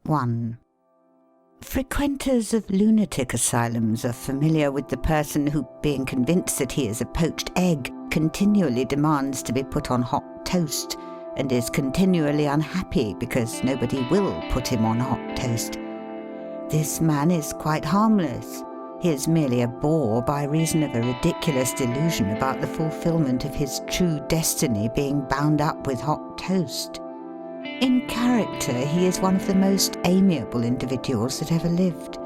1. Frequenters of lunatic asylums are familiar with the person who, being convinced that he is a poached egg, continually demands to be put on hot toast, and is continually unhappy because nobody will put him on hot toast. This man is quite harmless. He is merely a bore by reason of a ridiculous delusion about the fulfillment of his true destiny being bound up with hot toast. In character, he is one of the most amiable individuals that ever lived.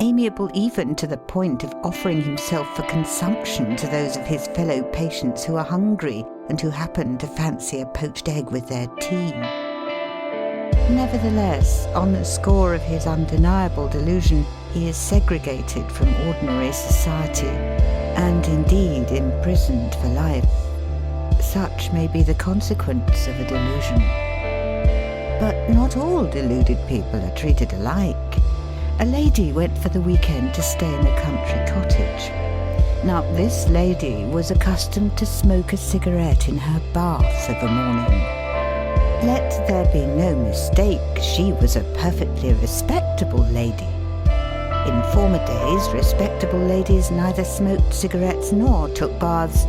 Amiable even to the point of offering himself for consumption to those of his fellow patients who are hungry and who happen to fancy a poached egg with their tea. Nevertheless, on the score of his undeniable delusion, he is segregated from ordinary society, and indeed imprisoned for life. Such may be the consequence of a delusion. But not all deluded people are treated alike. A lady went for the weekend to stay in a country cottage. Now, this lady was accustomed to smoke a cigarette in her bath of a morning. Let there be no mistake, she was a perfectly respectable lady. In former days, respectable ladies neither smoked cigarettes nor took baths.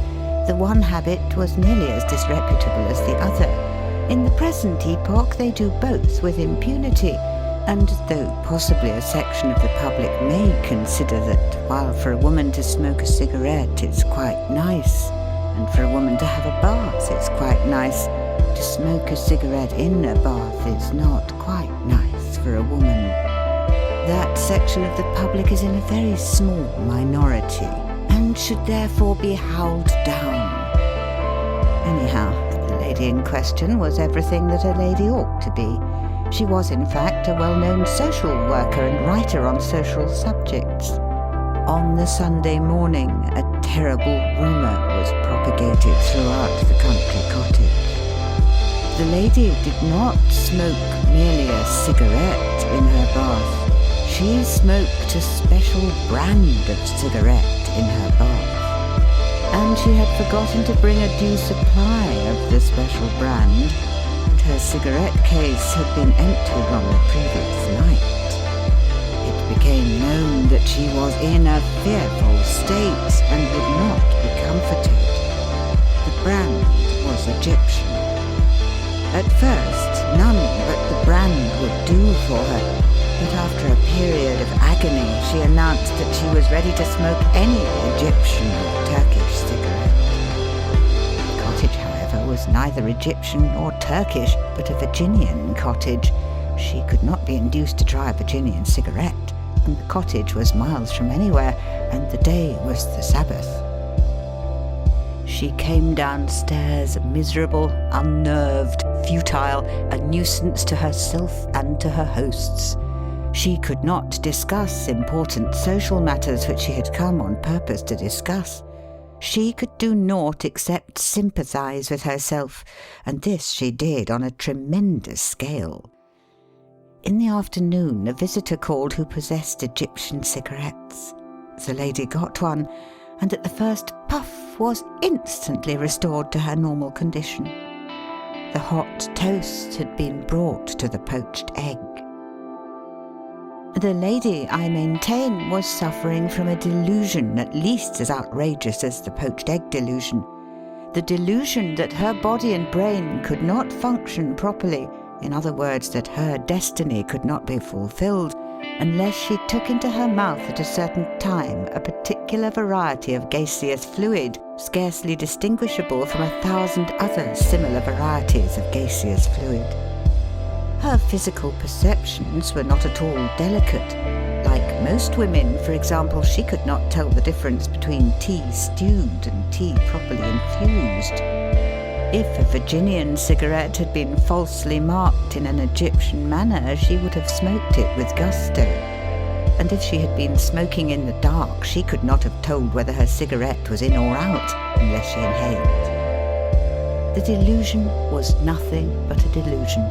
The one habit was nearly as disreputable as the other. In the present epoch, they do both with impunity, and though possibly a section of the public may consider that while for a woman to smoke a cigarette it's quite nice, and for a woman to have a bath it's quite nice, to smoke a cigarette in a bath is not quite nice for a woman. That section of the public is in a very small minority, and should therefore be howled down. Anyhow, the lady in question was everything that a lady ought to be. She was, in fact, a well-known social worker and writer on social subjects. On the Sunday morning, a terrible rumour was propagated throughout the country cottage. The lady did not smoke merely a cigarette in her bath. She smoked a special brand of cigarette in her bath. And she had forgotten to bring a due supply of the special brand, and her cigarette case had been emptied on the previous night. It became known that she was in a fearful state and would not be comforted. The brand was Egyptian. At first, none but the brand would do for her, but after a period of agony, she announced that she was ready to smoke any Egyptian or Turkish cigarette. The cottage, however, was neither Egyptian nor Turkish, but a Virginian cottage. She could not be induced to try a Virginian cigarette, and the cottage was miles from anywhere, and the day was the Sabbath. She came downstairs miserable, unnerved, futile, a nuisance to herself and to her hosts. She could not discuss important social matters which she had come on purpose to discuss. She could do naught except sympathize with herself, and this she did on a tremendous scale. In the afternoon, a visitor called who possessed Egyptian cigarettes. The lady got one, and at the first puff was instantly restored to her normal condition. The hot toast had been brought to the poached egg. The lady, I maintain, was suffering from a delusion at least as outrageous as the poached egg delusion. The delusion that her body and brain could not function properly, in other words, that her destiny could not be fulfilled, unless she took into her mouth at a certain time a particular variety of gaseous fluid, scarcely distinguishable from 1,000 other similar varieties of gaseous fluid. Her physical perceptions were not at all delicate. Like most women, for example, she could not tell the difference between tea stewed and tea properly infused. If a Virginian cigarette had been falsely marked in an Egyptian manner, she would have smoked it with gusto. And if she had been smoking in the dark, she could not have told whether her cigarette was in or out unless she inhaled. The delusion was nothing but a delusion.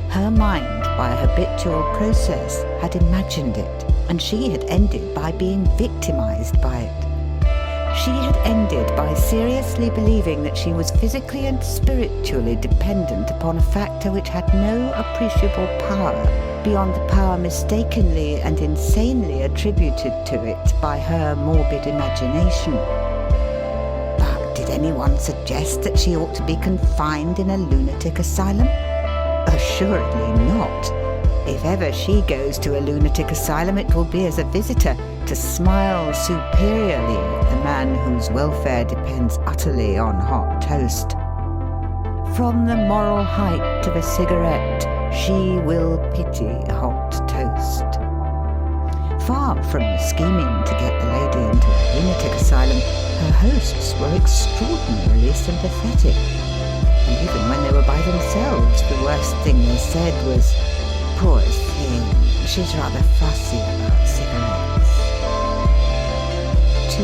Her mind, by a habitual process, had imagined it, and she had ended by being victimized by it. She had ended by seriously believing that she was physically and spiritually dependent upon a factor which had no appreciable power beyond the power mistakenly and insanely attributed to it by her morbid imagination. But did anyone suggest that she ought to be confined in a lunatic asylum? Assuredly not. If ever she goes to a lunatic asylum, it will be as a visitor, to smile superiorly at the man whose welfare depends utterly on hot toast. From the moral height of a cigarette, she will pity hot toast. Far from scheming to get the lady into a lunatic asylum, her hosts were extraordinarily sympathetic. And even when they were by themselves, the worst thing they said was, "Poor thing, she's rather fussy about cigarettes." 2.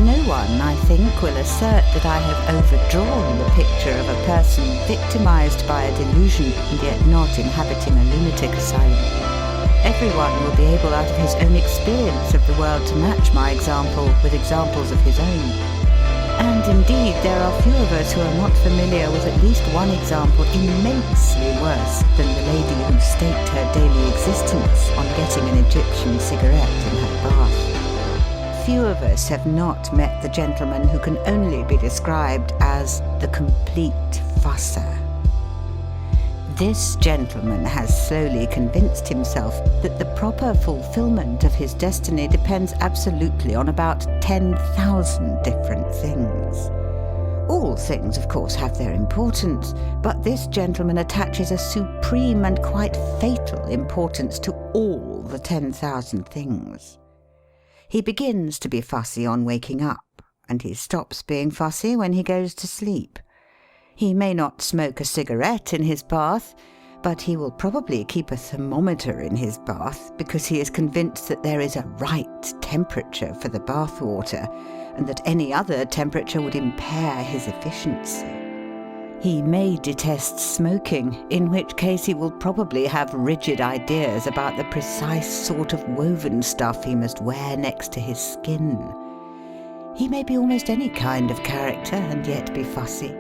No one, I think, will assert that I have overdrawn the picture of a person victimized by a delusion and yet not inhabiting a lunatic asylum. Everyone will be able out of his own experience of the world to match my example with examples of his own. And indeed, there are few of us who are not familiar with at least one example immensely worse than the lady who staked her daily existence on getting an Egyptian cigarette in her bath. Few of us have not met the gentleman who can only be described as the complete fusser. This gentleman has slowly convinced himself that the proper fulfillment of his destiny depends absolutely on about 10,000 different things. All things, of course, have their importance, but this gentleman attaches a supreme and quite fatal importance to all the 10,000 things. He begins to be fussy on waking up, and he stops being fussy when he goes to sleep. He may not smoke a cigarette in his bath, but he will probably keep a thermometer in his bath because he is convinced that there is a right temperature for the bath water and that any other temperature would impair his efficiency. He may detest smoking, in which case he will probably have rigid ideas about the precise sort of woven stuff he must wear next to his skin. He may be almost any kind of character and yet be fussy.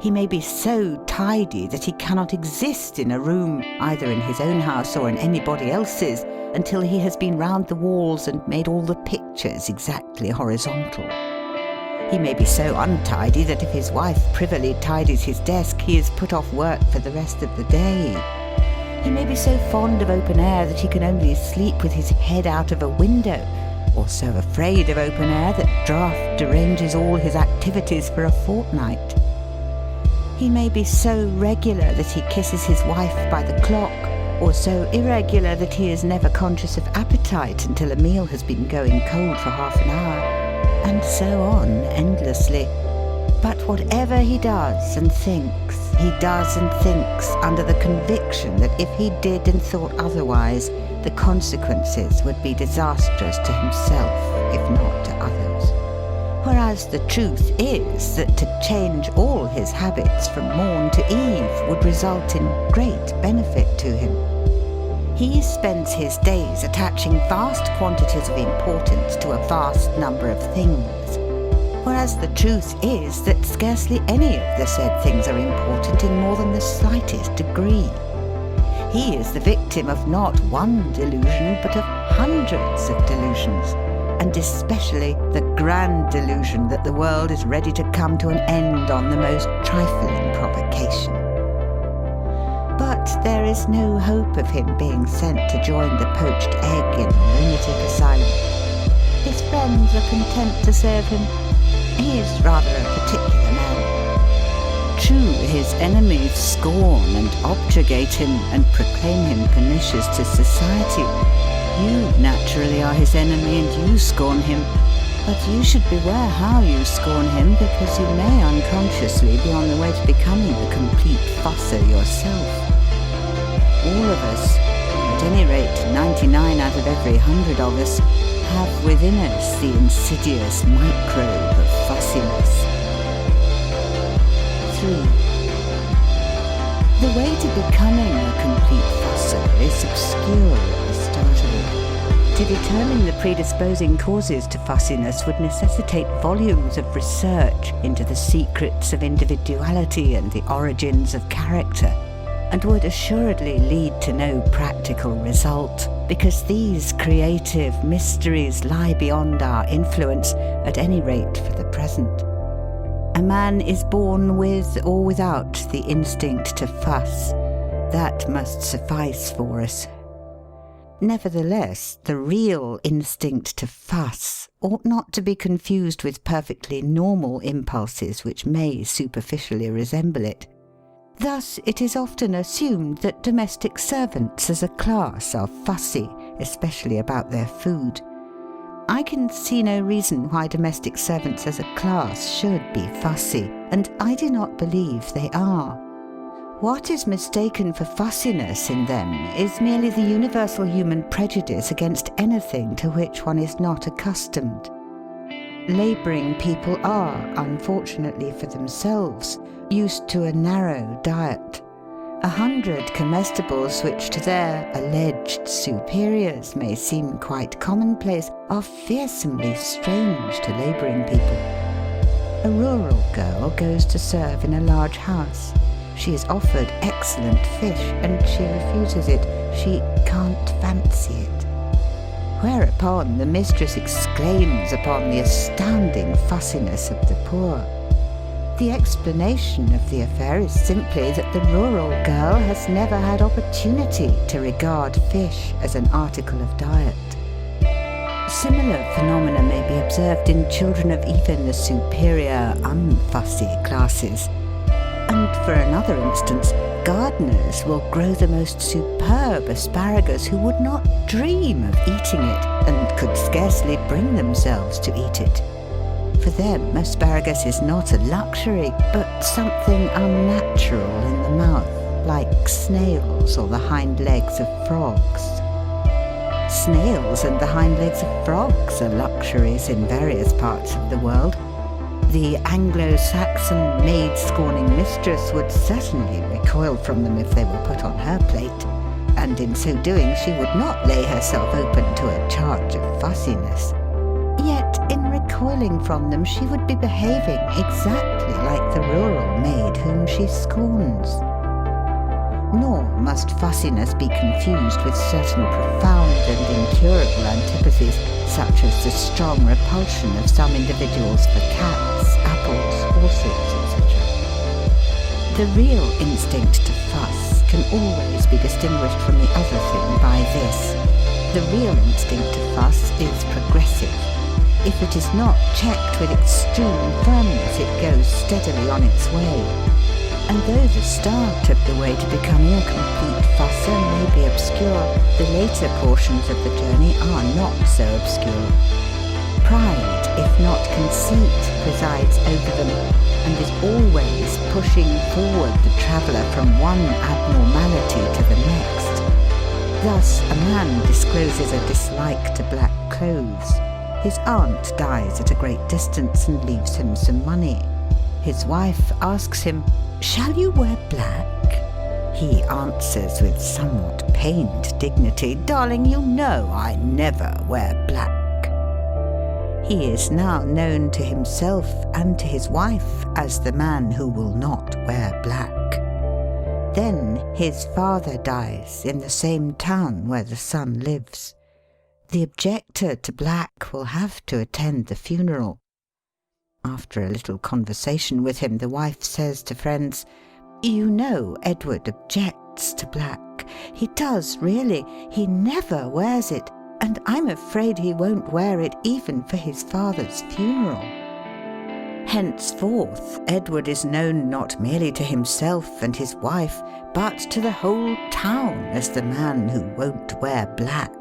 He may be so tidy that he cannot exist in a room, either in his own house or in anybody else's, until he has been round the walls and made all the pictures exactly horizontal. He may be so untidy that if his wife privily tidies his desk, he is put off work for the rest of the day. He may be so fond of open air that he can only sleep with his head out of a window, or so afraid of open air that draught deranges all his activities for a fortnight. He may be so regular that he kisses his wife by the clock, or so irregular that he is never conscious of appetite until a meal has been going cold for half an hour, and so on endlessly. But whatever he does and thinks, he does and thinks under the conviction that if he did and thought otherwise, the consequences would be disastrous to himself, if not to others. Whereas the truth is that to change all his habits from morn to eve would result in great benefit to him. He spends his days attaching vast quantities of importance to a vast number of things, whereas the truth is that scarcely any of the said things are important in more than the slightest degree. He is the victim of not one delusion, but of hundreds of delusions, and especially the grand delusion that the world is ready to come to an end on the most trifling provocation. But there is no hope of him being sent to join the poached egg in the lunatic asylum. His friends are content to serve him. He is rather a particular man. True, his enemies scorn and objurgate him and proclaim him pernicious to society. You naturally are his enemy and you scorn him, but you should beware how you scorn him, because you may unconsciously be on the way to becoming a complete fusser yourself. All of us, at any rate 99 out of every 100 of us, have within us the insidious microbe of fussiness. 3. The way to becoming a complete fusser is obscure at the start of it. to determine the predisposing causes to fussiness would necessitate volumes of research into the secrets of individuality and the origins of character, and would assuredly lead to no practical result, because these creative mysteries lie beyond our influence, at any rate for the present. A man is born with or without the instinct to fuss. That must suffice for us. Nevertheless, the real instinct to fuss ought not to be confused with perfectly normal impulses which may superficially resemble it. Thus, it is often assumed that domestic servants as a class are fussy, especially about their food. I can see no reason why domestic servants as a class should be fussy, and I do not believe they are. What is mistaken for fussiness in them is merely the universal human prejudice against anything to which one is not accustomed. Labouring people are, unfortunately for themselves, used to a narrow diet. 100 comestibles which to their alleged superiors may seem quite commonplace are fearsomely strange to labouring people. A rural girl goes to serve in a large house. She is offered excellent fish and she refuses it. She can't fancy it. Whereupon the mistress exclaims upon the astounding fussiness of the poor. The explanation of the affair is simply that the rural girl has never had opportunity to regard fish as an article of diet. Similar phenomena may be observed in children of even the superior, unfussy classes. And for another instance, gardeners will grow the most superb asparagus who would not dream of eating it and could scarcely bring themselves to eat it. For them, asparagus is not a luxury, but something unnatural in the mouth, like snails or the hind legs of frogs. Snails and the hind legs of frogs are luxuries in various parts of the world. The Anglo-Saxon maid-scorning mistress would certainly recoil from them if they were put on her plate, and in so doing she would not lay herself open to a charge of fussiness. Yet, in recoiling from them, she would be behaving exactly like the rural maid whom she scorns. Nor must fussiness be confused with certain profound and incurable antipathies, such as the strong repulsion of some individuals for cats, apples, horses, etc. The real instinct to fuss can always be distinguished from the other thing by this. The real instinct to fuss is progressive. If it is not checked with extreme firmness, it goes steadily on its way. And though the start of the way to becoming a complete fusser may be obscure, the later portions of the journey are not so obscure. Pride, if not conceit, presides over them, and is always pushing forward the traveller from one abnormality to the next. Thus, a man discloses a dislike to black clothes. His aunt dies at a great distance and leaves him some money. His wife asks him, "Shall you wear black?" He answers with somewhat pained dignity, "Darling, you know I never wear black." He is now known to himself and to his wife as the man who will not wear black. Then his father dies in the same town where the son lives. The objector to black will have to attend the funeral. After a little conversation with him, the wife says to friends, "You know Edward objects to black. He does, really. He never wears it, and I'm afraid he won't wear it even for his father's funeral." Henceforth, Edward is known not merely to himself and his wife, but to the whole town as the man who won't wear black.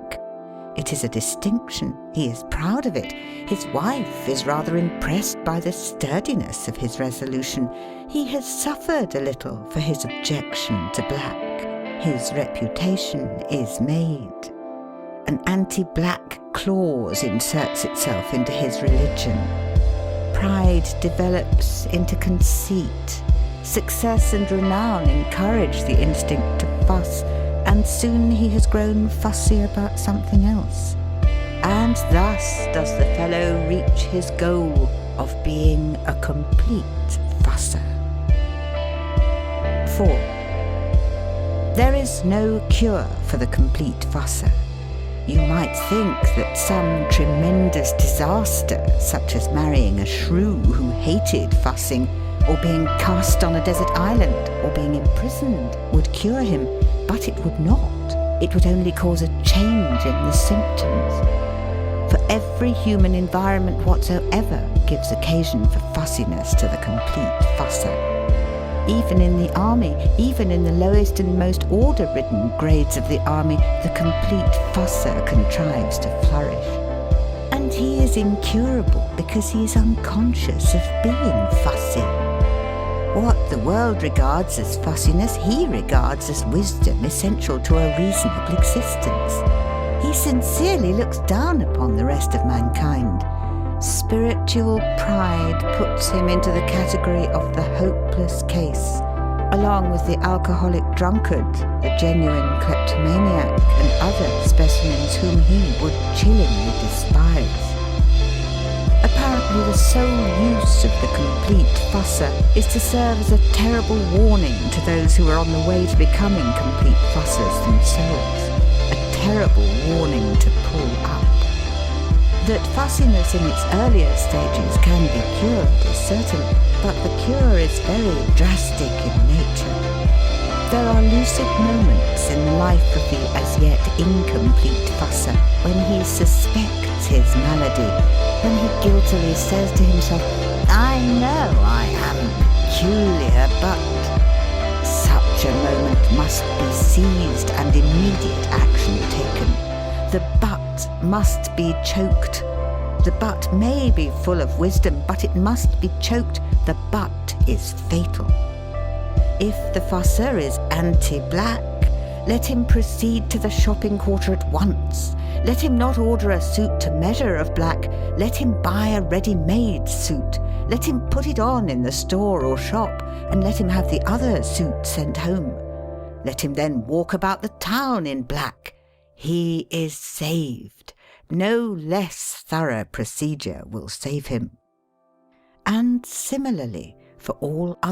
It is a distinction. He is proud of it. His wife is rather impressed by the sturdiness of his resolution. He has suffered a little for his objection to black. His reputation is made. An anti-black clause inserts itself into his religion. Pride develops into conceit. Success and renown encourage the instinct to fuss, and soon he has grown fussy about something else. and thus does the fellow reach his goal of being a complete fusser. 4. There is no cure for the complete fusser. You might think that some tremendous disaster, such as marrying a shrew who hated fussing, or being cast on a desert island, or being imprisoned, would cure him, but it would not. It would only cause a change in the symptoms. For every human environment whatsoever gives occasion for fussiness to the complete fusser. Even in the army, even in the lowest and most order-ridden grades of the army, the complete fusser contrives to flourish. And he is incurable because he is unconscious of being fussy. What the world regards as fussiness, he regards as wisdom essential to a reasonable existence. He sincerely looks down upon the rest of mankind. Spiritual pride puts him into the category of the hopeless case, along with the alcoholic drunkard, the genuine kleptomaniac, and other specimens whom he would chillingly despise. Apparently the sole use of the complete fusser is to serve as a terrible warning to those who are on the way to becoming complete fussers themselves. A terrible warning to pull up. That fussiness in its earlier stages can be cured is certain, but the cure is very drastic in nature. There are lucid moments in the life of the as yet incomplete fusser when he suspects his malady, when he guiltily says to himself, "I know I am peculiar, but..." Such a moment must be seized and immediate action taken. The butt must be choked. The butt may be full of wisdom, but it must be choked. The butt is fatal. If the fusser is anti-black, let him proceed to the shopping quarter at once. Let him not order a suit to measure of black. Let him buy a ready-made suit. Let him put it on in the store or shop, and let him have the other suit sent home. Let him then walk about the town in black. He is saved. No less thorough procedure will save him. And similarly, for all other